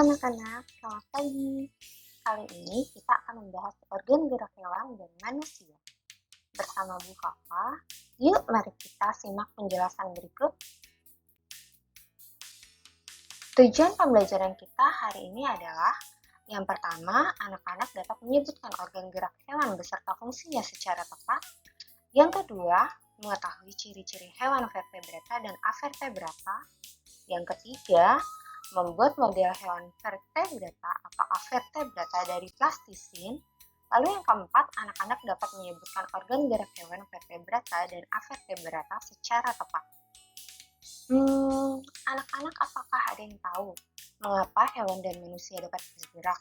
anak-anak, selamat pagi. Kali ini kita akan membahas organ gerak hewan dan manusia. Bersama Bu Kaka, yuk mari kita simak penjelasan berikut. Tujuan pembelajaran kita hari ini adalah yang pertama, anak-anak dapat menyebutkan organ gerak hewan beserta fungsinya secara tepat. Yang kedua, mengetahui ciri-ciri hewan vertebrata dan avertebrata. Yang ketiga, membuat model hewan vertebrata atau avertebrata dari plastisin. Lalu yang keempat, anak-anak dapat menyebutkan organ gerak hewan vertebrata dan avertebrata secara tepat. Anak-anak apakah ada yang tahu mengapa hewan dan manusia dapat bergerak?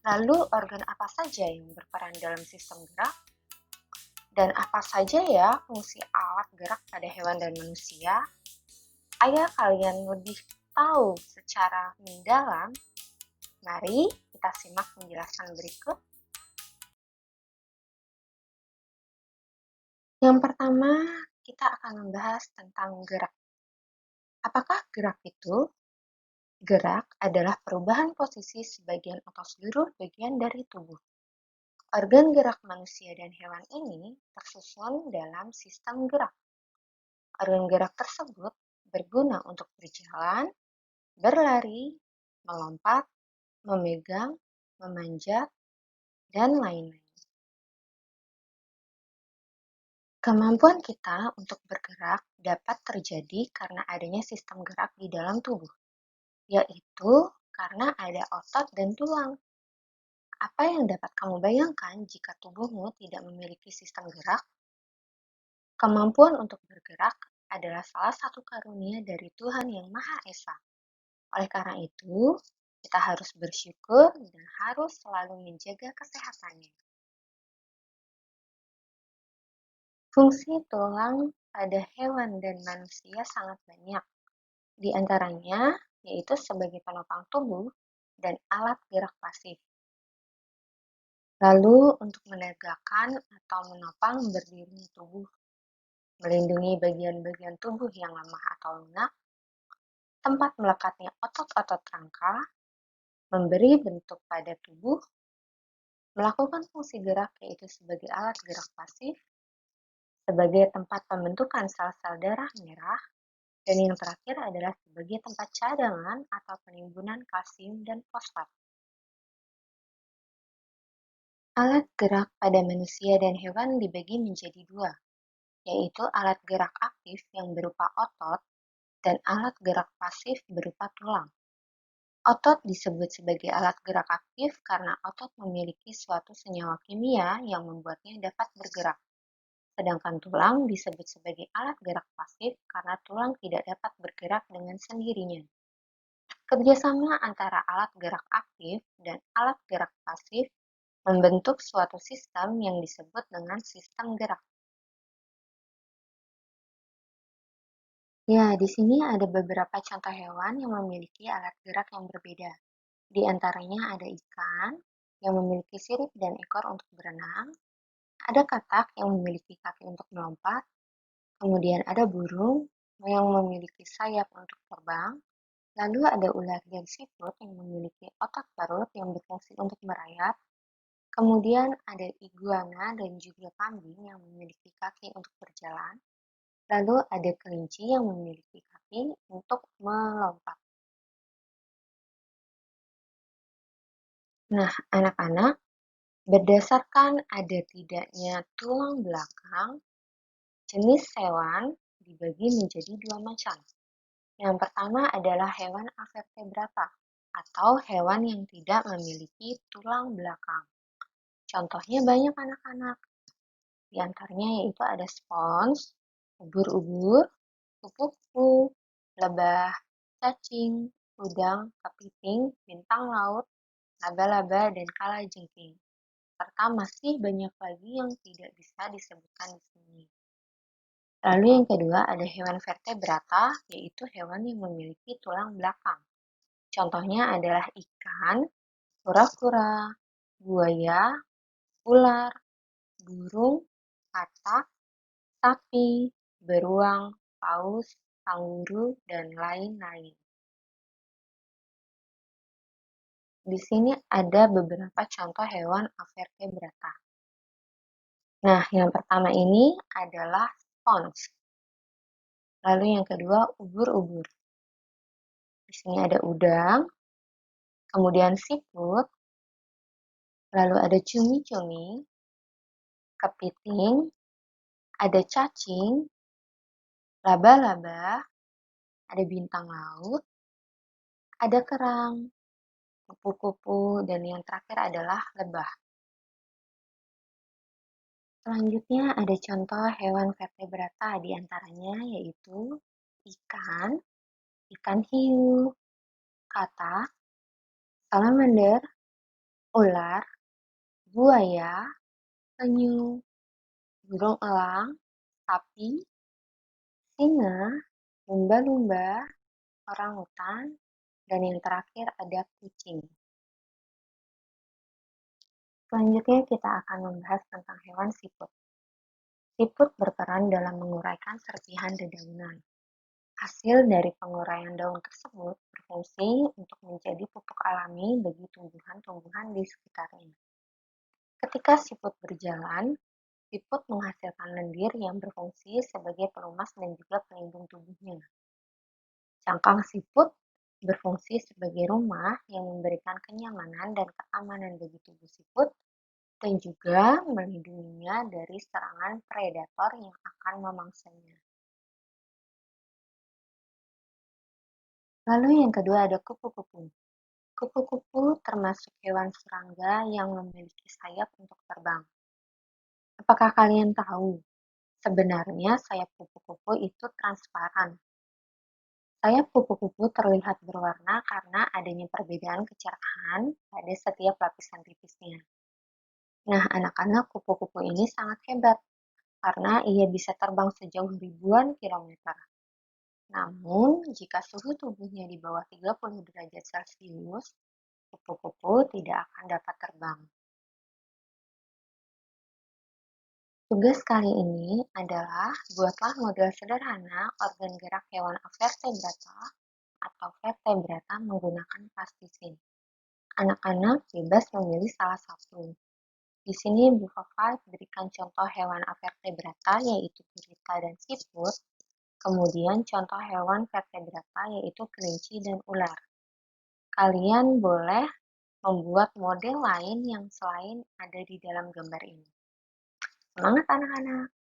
Lalu organ apa saja yang berperan dalam sistem gerak? Dan apa saja ya fungsi alat gerak pada hewan dan manusia? Agar kalian lebih tahu secara mendalam, mari kita simak penjelasan berikut. Yang pertama, kita akan membahas tentang gerak. Apakah gerak itu? Gerak adalah perubahan posisi sebagian atau seluruh bagian dari tubuh. Organ gerak manusia dan hewan ini tersusun dalam sistem gerak. Organ gerak tersebut berguna untuk berjalan, berlari, melompat, memegang, memanjat, dan lain-lain. Kemampuan kita untuk bergerak dapat terjadi karena adanya sistem gerak di dalam tubuh, yaitu karena ada otot dan tulang. Apa yang dapat kamu bayangkan jika tubuhmu tidak memiliki sistem gerak? Kemampuan untuk bergerak adalah salah satu karunia dari Tuhan Yang Maha Esa. Oleh karena itu, kita harus bersyukur dan harus selalu menjaga kesehatannya. Fungsi tulang pada hewan dan manusia sangat banyak. Di antaranya yaitu sebagai penopang tubuh dan alat gerak pasif. Lalu untuk menegakkan atau menopang berdirinya tubuh, melindungi bagian-bagian tubuh yang lemah atau lunak, tempat melekatnya otot-otot rangka, memberi bentuk pada tubuh, melakukan fungsi gerak yaitu sebagai alat gerak pasif, sebagai tempat pembentukan sel-sel darah merah, dan yang terakhir adalah sebagai tempat cadangan atau penimbunan kalsium dan fosfat. Alat gerak pada manusia dan hewan dibagi menjadi dua, yaitu alat gerak aktif yang berupa otot dan alat gerak pasif berupa tulang. Otot disebut sebagai alat gerak aktif karena otot memiliki suatu senyawa kimia yang membuatnya dapat bergerak. Sedangkan tulang disebut sebagai alat gerak pasif karena tulang tidak dapat bergerak dengan sendirinya. Kerjasama antara alat gerak aktif dan alat gerak pasif membentuk suatu sistem yang disebut dengan sistem gerak. Ya, di sini ada beberapa contoh hewan yang memiliki alat gerak yang berbeda. Di antaranya ada ikan yang memiliki sirip dan ekor untuk berenang, ada katak yang memiliki kaki untuk melompat, kemudian ada burung yang memiliki sayap untuk terbang, lalu ada ular dan siput yang memiliki otot perut yang berfungsi untuk merayap, kemudian ada iguana dan juga kambing yang memiliki kaki untuk berjalan, lalu ada kelinci yang memiliki kaki untuk melompat. Nah, anak-anak, berdasarkan ada tidaknya tulang belakang, jenis hewan dibagi menjadi dua macam. Yang pertama adalah hewan avertebrata atau hewan yang tidak memiliki tulang belakang. Contohnya banyak anak-anak. Di antaranya yaitu ada spons, ubur-ubur, kupu-kupu, lebah, cacing, udang, kepiting, bintang laut, laba-laba, dan kalajengking. Serta masih banyak lagi yang tidak bisa disebutkan di sini. Lalu yang kedua ada hewan vertebrata, yaitu hewan yang memiliki tulang belakang. Contohnya adalah ikan, kura-kura, buaya, ular, burung, katak, sapi, beruang, paus, kanguru, dan lain-lain. Di sini ada beberapa contoh hewan avertebrata. Nah, yang pertama ini adalah spons. Lalu yang kedua, ubur-ubur. Di sini ada udang, kemudian siput, lalu ada cumi-cumi, kepiting, ada cacing, laba-laba, ada bintang laut, ada kerang, kupu-kupu, dan yang terakhir adalah lebah. Selanjutnya ada contoh hewan vertebrata di antaranya yaitu ikan, ikan hiu, katak, salamander, ular, buaya, penyu, burung elang, sapi, singa, lumba-lumba, orangutan, dan yang terakhir ada kucing. Selanjutnya kita akan membahas tentang hewan siput. Siput berperan dalam menguraikan serpihan dedaunan. Hasil dari penguraian daun tersebut berfungsi untuk menjadi pupuk alami bagi tumbuhan-tumbuhan di sekitarnya. Ketika siput berjalan, siput menghasilkan lendir yang berfungsi sebagai pelumas dan juga pelindung tubuhnya. Cangkang siput berfungsi sebagai rumah yang memberikan kenyamanan dan keamanan bagi tubuh siput dan juga melindunginya dari serangan predator yang akan memangsanya. Lalu yang kedua ada kupu-kupu. Kupu-kupu termasuk hewan serangga yang memiliki sayap untuk terbang. Apakah kalian tahu? Sebenarnya sayap kupu-kupu itu transparan. Sayap kupu-kupu terlihat berwarna karena adanya perbedaan kecerahan pada setiap lapisan tipisnya. Nah, anak-anak kupu-kupu ini sangat hebat karena ia bisa terbang sejauh ribuan kilometer. Namun, jika suhu tubuhnya di bawah 30 derajat Celcius, kupu-kupu tidak akan dapat terbang. Tugas kali ini adalah buatlah model sederhana organ gerak hewan vertebrata atau vertebrata menggunakan plastisin. Anak-anak bebas memilih salah satu. Di sini Bu Fafat berikan contoh hewan vertebrata yaitu gurita dan siput, kemudian contoh hewan vertebrata yaitu kelinci dan ular. Kalian boleh membuat model lain yang selain ada di dalam gambar ini. Semangat anak-anak!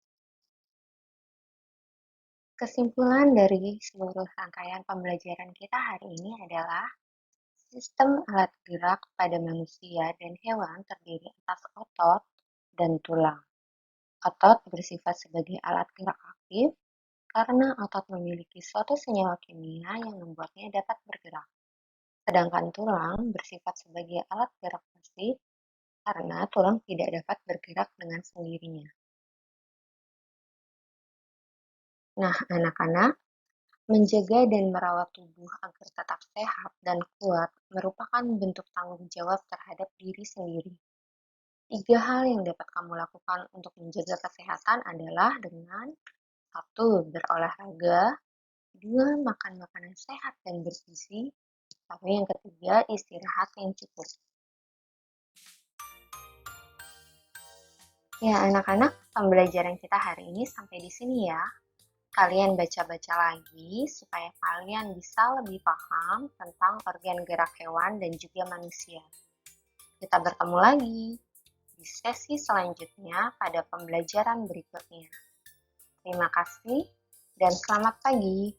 Kesimpulan dari seluruh rangkaian pembelajaran kita hari ini adalah sistem alat gerak pada manusia dan hewan terdiri atas otot dan tulang. Otot bersifat sebagai alat gerak aktif karena otot memiliki suatu senyawa kimia yang membuatnya dapat bergerak. Sedangkan tulang bersifat sebagai alat gerak pasif karena tulang tidak dapat bergerak dengan sendirinya. Nah, anak-anak, menjaga dan merawat tubuh agar tetap sehat dan kuat merupakan bentuk tanggung jawab terhadap diri sendiri. 3 hal yang dapat kamu lakukan untuk menjaga kesehatan adalah dengan 1. Berolahraga, 2. Makan makanan sehat dan bergizi, lalu yang ketiga istirahat yang cukup. Ya anak-anak, pembelajaran kita hari ini sampai di sini ya. Kalian baca-baca lagi supaya kalian bisa lebih paham tentang organ gerak hewan dan juga manusia. Kita bertemu lagi di sesi selanjutnya pada pembelajaran berikutnya. Terima kasih dan selamat pagi.